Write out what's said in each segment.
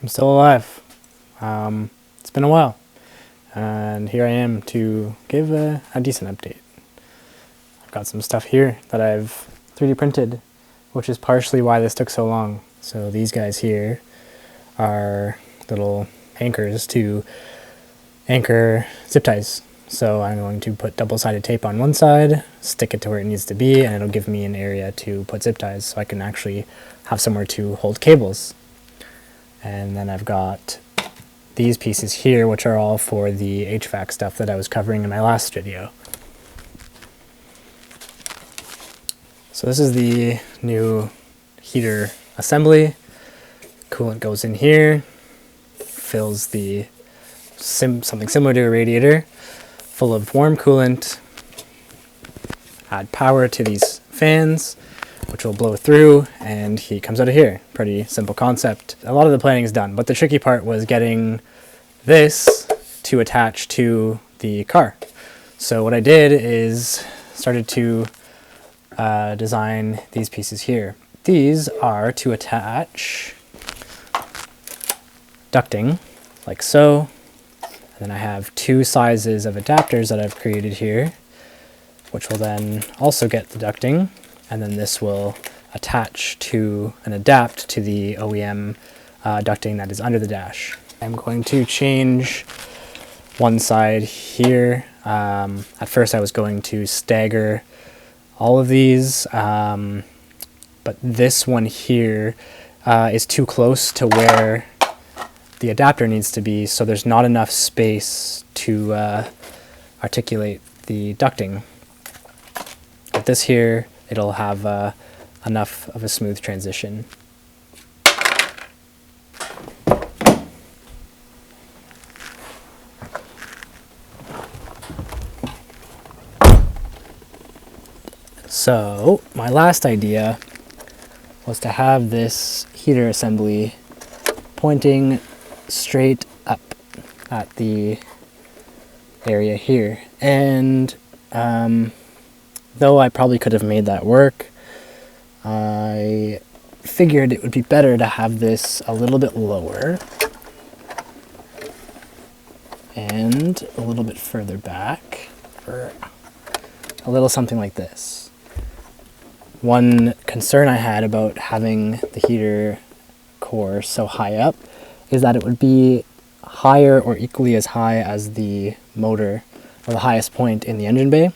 I'm still alive. It's been a while, and here I am to give a decent update. I've got some stuff here that I've 3D printed, which is partially why this took so long. So these guys here are little anchors to anchor zip ties. So I'm going to put double-sided tape on one side, stick it to where it needs to be, and it'll give me an area to put zip ties so I can actually have somewhere to hold cables. And then I've got these pieces here, which are all for the HVAC stuff that I was covering in my last video. So this is the new heater assembly. Coolant goes in here, fills the something similar to a radiator, full of warm coolant. Add power to these fans, which will blow through, and heat comes out of here. Pretty simple concept. A lot of the planning is done, but the tricky part was getting this to attach to the car. So what I did is started to design these pieces here. These are to attach ducting, like so. And then I have two sizes of adapters that I've created here, which will then also get the ducting, and then this will attach to and adapt to the OEM ducting that is under the dash. I'm going to change one side here. At first I was going to stagger all of these, but this one here is too close to where the adapter needs to be, so there's not enough space to articulate the ducting. With this here, it'll have enough of a smooth transition. So my last idea was to have this heater assembly pointing straight up at the area here, and though I probably could have made that work, I figured it would be better to have this a little bit lower and a little bit further back, or a little something like this. One concern I had about having the heater core so high up is that it would be higher or equally as high as the motor, or the highest point in the engine bay,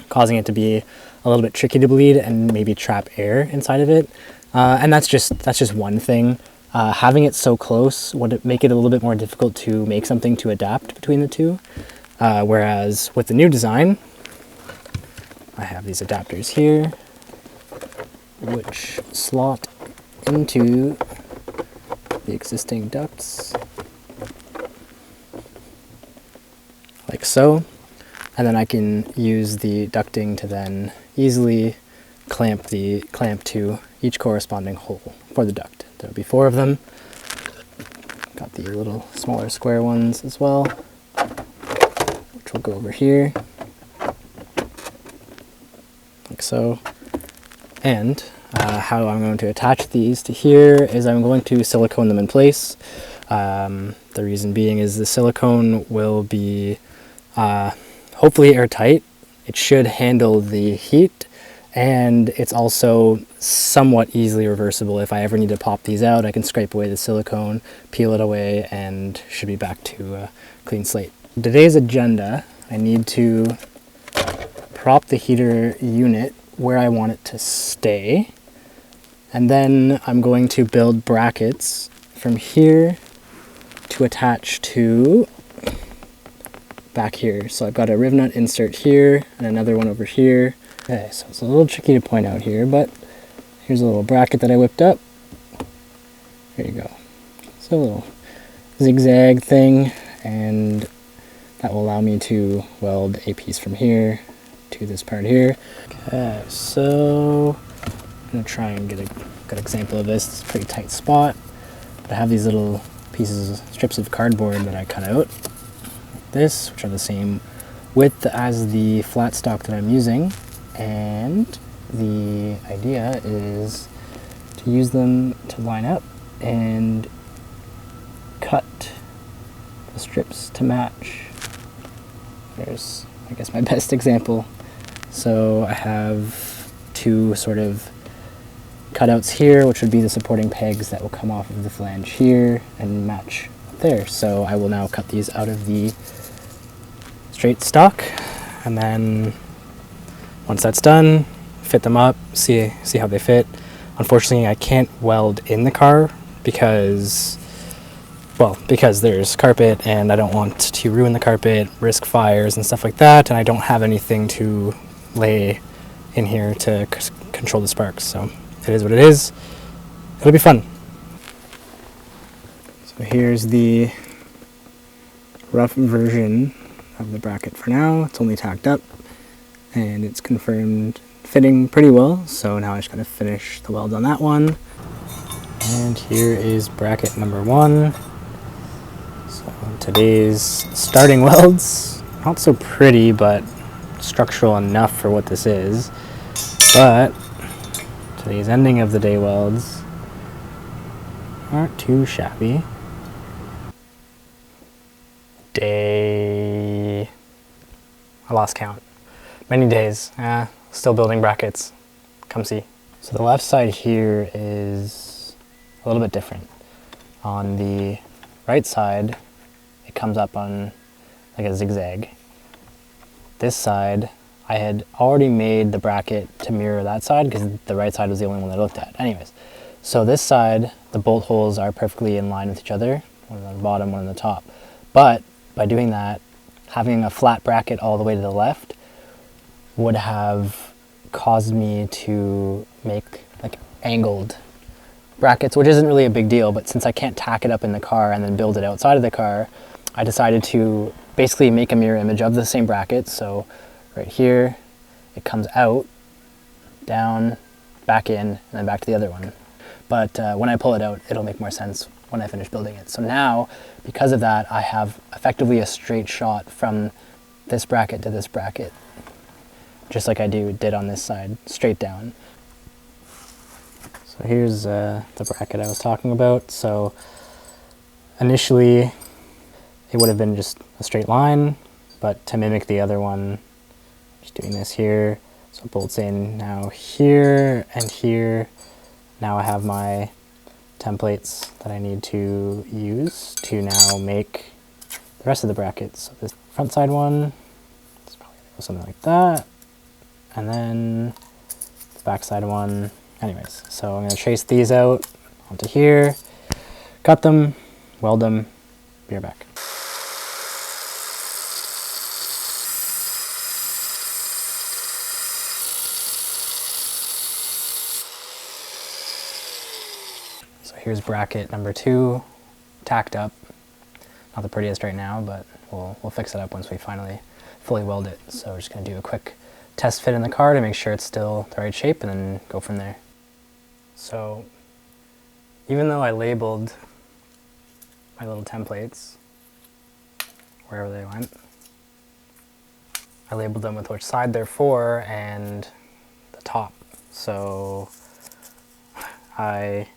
causing it to be a little bit tricky to bleed and maybe trap air inside of it. And that's just one thing. Having it so close would make it a little bit more difficult to make something to adapt between the two. Whereas with the new design, I have these adapters here, which slot into the existing ducts, like so. And then I can use the ducting to then easily clamp to each corresponding hole for the duct. There'll be 4 of them. Got the little smaller square ones as well, which will go over here, like so. And how I'm going to attach these to here is I'm going to silicone them in place. The reason being is the silicone will be hopefully airtight. It should handle the heat, and it's also somewhat easily reversible. If I ever need to pop these out, I can scrape away the silicone, peel it away, and should be back to a clean slate. Today's agenda, I need to prop the heater unit where I want it to stay, and then I'm going to build brackets from here to attach to back here. So I've got a riv nut insert here and another one over here. Okay, so it's a little tricky to point out here, but here's a little bracket that I whipped up. There you go. So a little zigzag thing, and that will allow me to weld a piece from here to this part here. Okay, so I'm gonna try and get a good example of this. It's a pretty tight spot. But I have these little strips of cardboard that I cut out, like this, which are the same width as the flat stock that I'm using. And the idea is to use them to line up and the strips to match. There's, I guess, my best example. So I have two sort of cutouts here, which would be the supporting pegs that will come off of the flange here and match up there. So I will now cut these out of the straight stock, and then once that's done, fit them up, see how they fit. Unfortunately, I can't weld in the car because there's carpet and I don't want to ruin the carpet, risk fires and stuff like that, and I don't have anything to lay in here to control the sparks. So it is what it is. It'll be fun. So here's the rough version of the bracket for now. It's only tacked up and it's confirmed fitting pretty well. So now I just gotta finish the weld on that one. And here is bracket number 1. So today's starting welds, not so pretty, but structural enough for what this is. But today's ending of the day welds aren't too shabby. I lost count. Many days. Still building brackets. Come see. So the left side here is a little bit different. On the right side, it comes up on like a zigzag. This side, I had already made the bracket to mirror that side because the right side was the only one that I looked at. Anyways, so this side, the bolt holes are perfectly in line with each other, one on the bottom, one on the top. But by doing that, having a flat bracket all the way to the left would have caused me to make like angled brackets, which isn't really a big deal, but since I can't tack it up in the car and then build it outside of the car, I decided to basically make a mirror image of the same bracket. So right here, it comes out, down, back in, and then back to the other one. But when I pull it out, it'll make more sense when I finish building it. So now, because of that, I have effectively a straight shot from this bracket to this bracket, just like I did on this side, straight down. So here's the bracket I was talking about. So initially, it would have been just a straight line, but to mimic the other one, just doing this here. So it bolts in now here and here. Now I have my templates that I need to use to now make the rest of the brackets. So this front side one, it's probably gonna go something like that. And then the back side one. Anyways, so I'm gonna trace these out onto here, cut them, weld them, be right back. So here's bracket number 2, tacked up. Not the prettiest right now, but we'll fix it up once we finally fully weld it. So we're just gonna do a quick test fit in the car to make sure it's still the right shape and then go from there. So even though I labeled my little templates wherever they went, I labeled them with which side they're for and the top. So I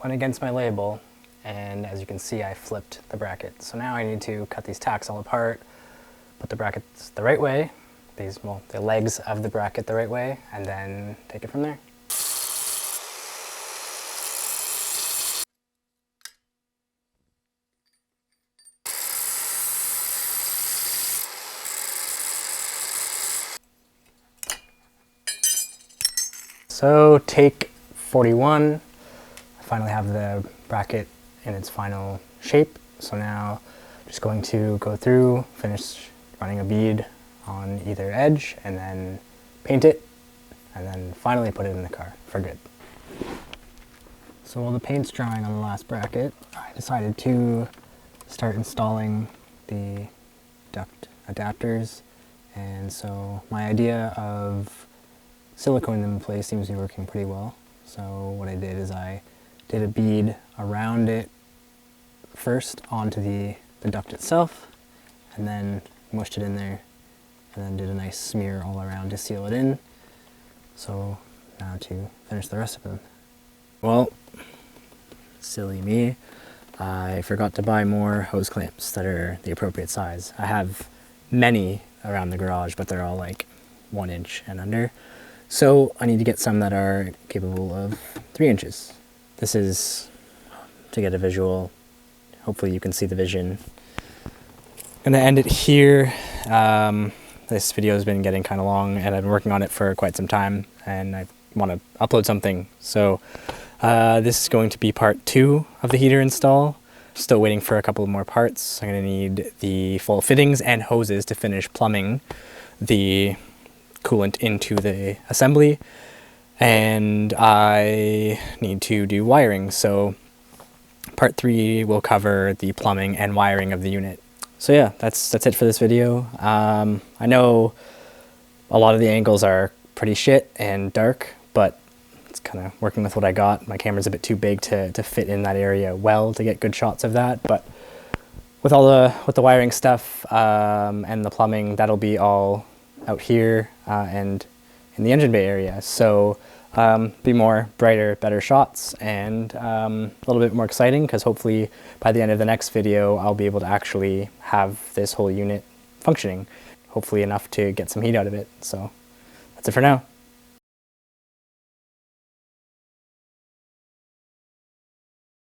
went against my label, and as you can see, I flipped the bracket. So now I need to cut these tacks all apart, put the brackets the right way, the legs of the bracket the right way, and then take it from there. So take 41, I finally have the bracket in its final shape. So now I'm just going to go through, finish running a bead on either edge, and then paint it, and then finally put it in the car for good. So while the paint's drying on the last bracket, I decided to start installing the duct adapters. And so my idea of siliconing them in place seems to be working pretty well. So what I did is I did a bead around it first onto the duct itself, and then mushed it in there, and then did a nice smear all around to seal it in. So now to finish the rest of them. Well, silly me, I forgot to buy more hose clamps that are the appropriate size. I have many around the garage, but they're all like 1 inch and under. So I need to get some that are capable of 3 inches. This is to get a visual. Hopefully you can see the vision. I'm gonna end it here. This video has been getting kind of long and I've been working on it for quite some time and I want to upload something. So this is going to be part 2 of the heater install. Still waiting for a couple more parts. I'm going to need the full fittings and hoses to finish plumbing the coolant into the assembly. And I need to do wiring. So part 3 will cover the plumbing and wiring of the unit. So yeah, that's it for this video. I know a lot of the angles are pretty shit and dark, but it's kind of working with what I got. My camera's a bit too big to fit in that area well to get good shots of that, but with the wiring stuff and the plumbing, that'll be all out here and in the engine bay area. So be more brighter, better shots and a little bit more exciting because hopefully by the end of the next video I'll be able to actually have this whole unit functioning, hopefully enough to get some heat out of it. So that's it for now.